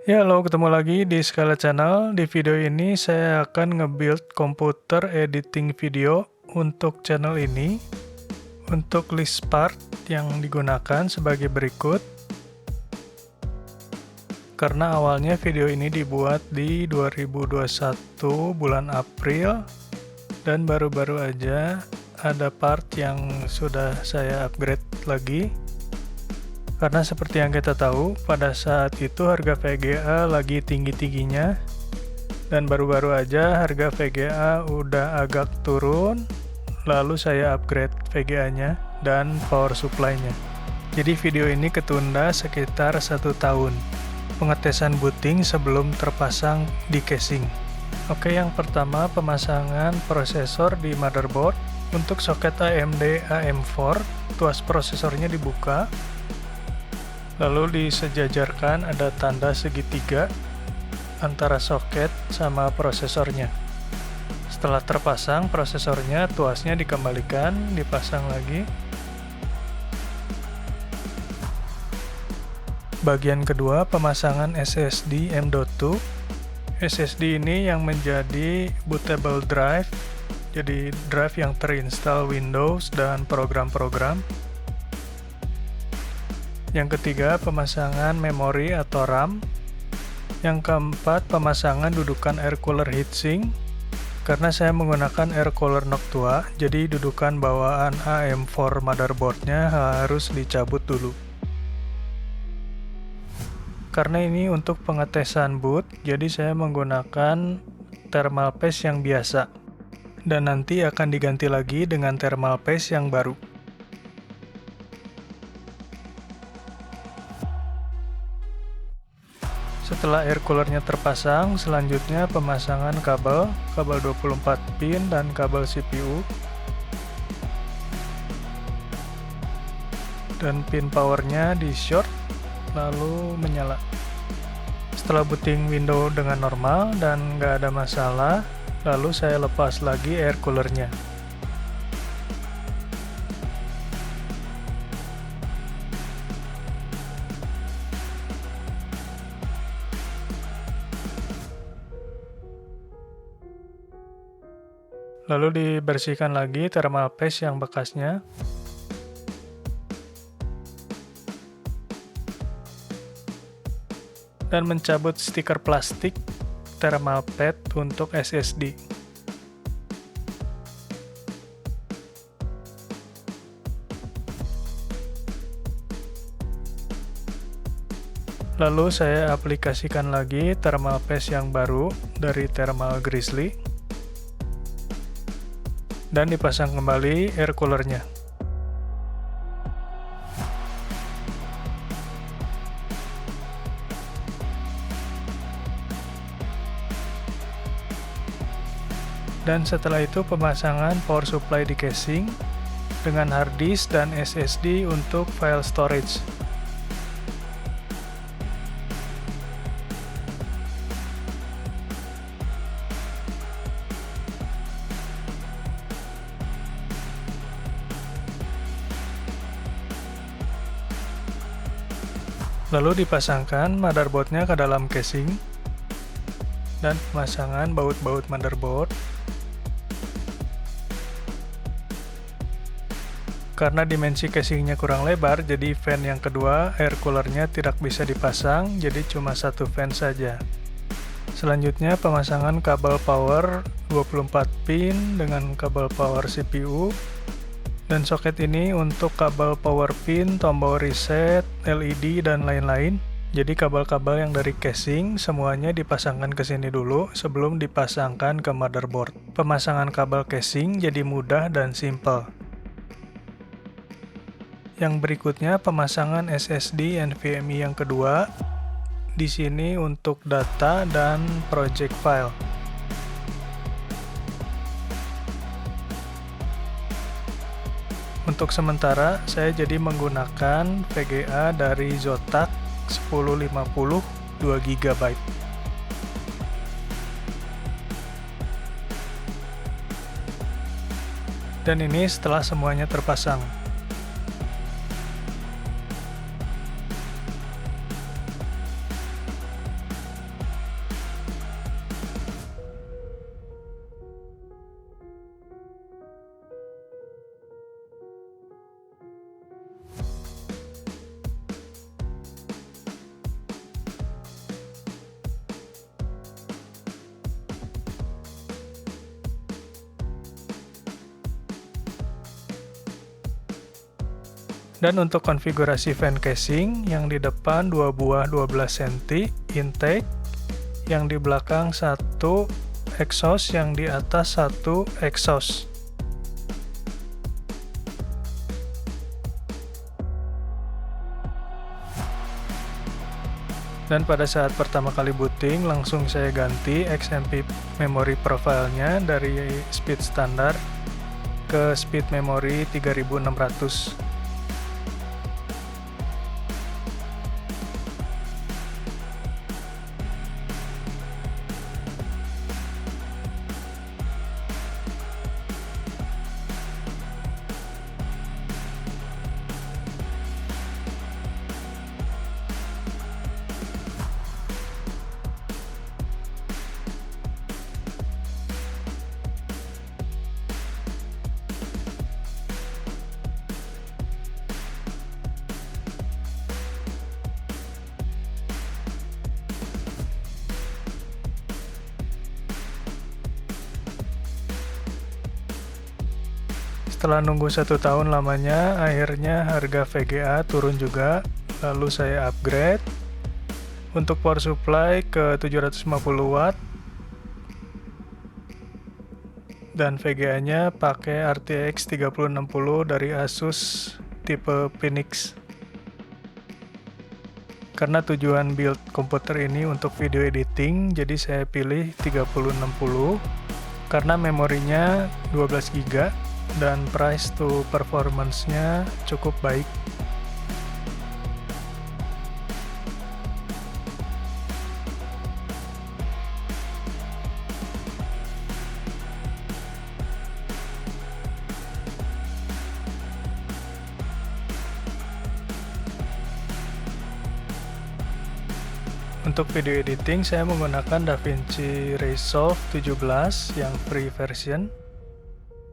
Ya, halo, ketemu lagi di Scala Channel. Di video ini saya akan nge-build komputer editing video untuk channel ini. Untuk list part yang digunakan sebagai berikut. Karena awalnya video ini dibuat di 2021 bulan April dan baru-baru aja ada part yang sudah saya upgrade lagi. Karena seperti yang kita tahu, pada saat itu harga VGA lagi tinggi-tingginya dan baru-baru aja harga VGA udah agak turun, lalu saya upgrade VGA-nya dan power supply-nya. Jadi video ini ketunda sekitar 1 tahun pengetesan booting sebelum terpasang di casing. Oke, yang pertama pemasangan prosesor di motherboard. Untuk soket AMD AM4, tuas prosesornya dibuka. Lalu disejajarkan ada tanda segitiga antara soket sama prosesornya. Setelah terpasang prosesornya, tuasnya dikembalikan, dipasang lagi. Bagian kedua, pemasangan SSD M.2. SSD ini yang menjadi bootable drive, jadi drive yang terinstall Windows dan program-program. Yang ketiga, pemasangan memori atau RAM. Yang keempat, pemasangan dudukan air cooler heatsink. Karena saya menggunakan air cooler Noctua, jadi dudukan bawaan AM4 motherboardnya harus dicabut dulu. Karena ini untuk pengetesan boot, jadi saya menggunakan thermal paste yang biasa. Dan nanti akan diganti lagi dengan thermal paste yang baru. Setelah air coolernya terpasang, selanjutnya pemasangan kabel 24 pin dan kabel CPU. Dan pin powernya di short, lalu menyala. Setelah booting window dengan normal dan nggak ada masalah, lalu saya lepas lagi air coolernya. Lalu dibersihkan lagi thermal paste yang bekasnya. Dan mencabut stiker plastik thermal pad untuk SSD. Lalu saya aplikasikan lagi thermal paste yang baru dari Thermal Grizzly. Dan dipasang kembali air coolernya. Dan setelah itu pemasangan power supply di casing dengan hard disk dan SSD untuk file storage. Lalu dipasangkan motherboardnya ke dalam casing dan pemasangan baut-baut motherboard. Karena dimensi casingnya kurang lebar, jadi fan yang kedua air coolernya tidak bisa dipasang, jadi cuma satu fan saja. Selanjutnya pemasangan kabel power 24 pin dengan kabel power CPU. Dan soket ini untuk kabel power pin, tombol reset, LED, dan lain-lain. Jadi kabel-kabel yang dari casing semuanya dipasangkan ke sini dulu sebelum dipasangkan ke motherboard. Pemasangan kabel casing jadi mudah dan simple. Yang berikutnya pemasangan SSD NVMe yang kedua. Di sini untuk data dan project file. Untuk sementara, saya jadi menggunakan VGA dari Zotac 1050 2 GB. Dan ini setelah semuanya terpasang. Dan untuk konfigurasi fan casing, yang di depan 2 buah 12 cm intake, yang di belakang 1 exhaust, yang di atas 1 exhaust. Dan pada saat pertama kali booting, langsung saya ganti XMP memory profile-nya dari speed standar ke speed memory 3600. Setelah nunggu 1 tahun lamanya, akhirnya harga VGA turun juga. Lalu saya upgrade untuk power supply ke 750 watt dan VGA-nya pakai RTX 3060 dari Asus tipe Phoenix. Karena tujuan build komputer ini untuk video editing, jadi saya pilih 3060 karena memorinya 12 GB dan price to performance-nya cukup baik. Untuk video editing saya menggunakan DaVinci Resolve 17 yang free version.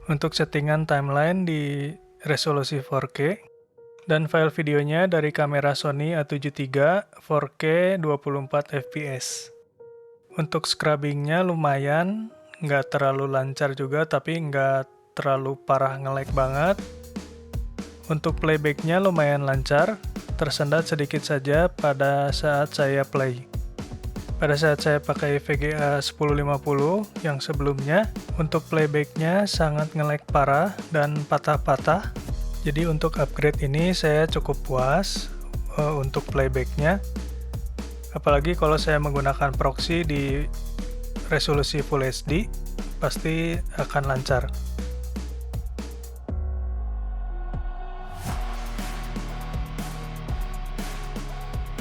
Untuk settingan timeline di resolusi 4K dan file videonya dari kamera Sony A7 III 4K 24 fps. Untuk scrubbingnya lumayan, nggak terlalu lancar juga tapi nggak terlalu parah nge-lag banget. Untuk playbacknya lumayan lancar, tersendat sedikit saja pada saat saya play. Pada saat saya pakai VGA 1050 yang sebelumnya, untuk playbacknya sangat nge-lag parah dan patah-patah. Jadi untuk upgrade ini saya cukup puas untuk playbacknya. Apalagi kalau saya menggunakan proxy di resolusi Full HD, pasti akan lancar.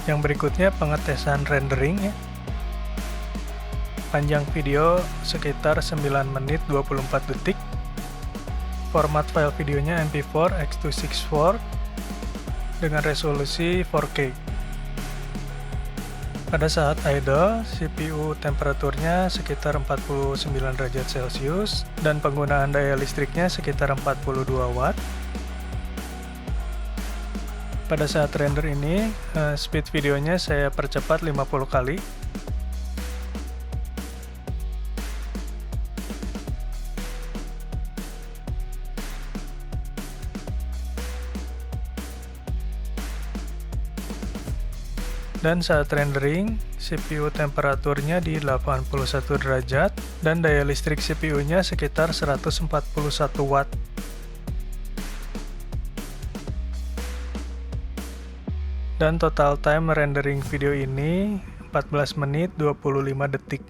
Yang berikutnya pengetesan rendering ya. Panjang video sekitar 9 menit 24 detik. Format file videonya MP4 X264 dengan resolusi 4K. Pada saat idle, CPU temperaturnya sekitar 49 derajat Celcius dan penggunaan daya listriknya sekitar 42 watt. Pada saat render ini, speed videonya saya percepat 50 kali. Dan saat rendering, CPU temperaturnya di 81 derajat dan daya listrik CPU-nya sekitar 141 watt. Dan total time rendering video ini 14 menit 25 detik.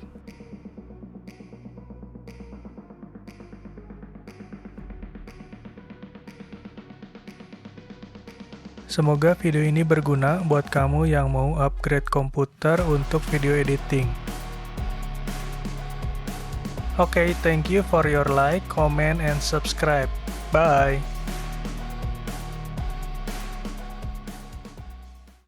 Semoga video ini berguna buat kamu yang mau upgrade komputer untuk video editing. Oke, thank you for your like, comment, and subscribe. Bye!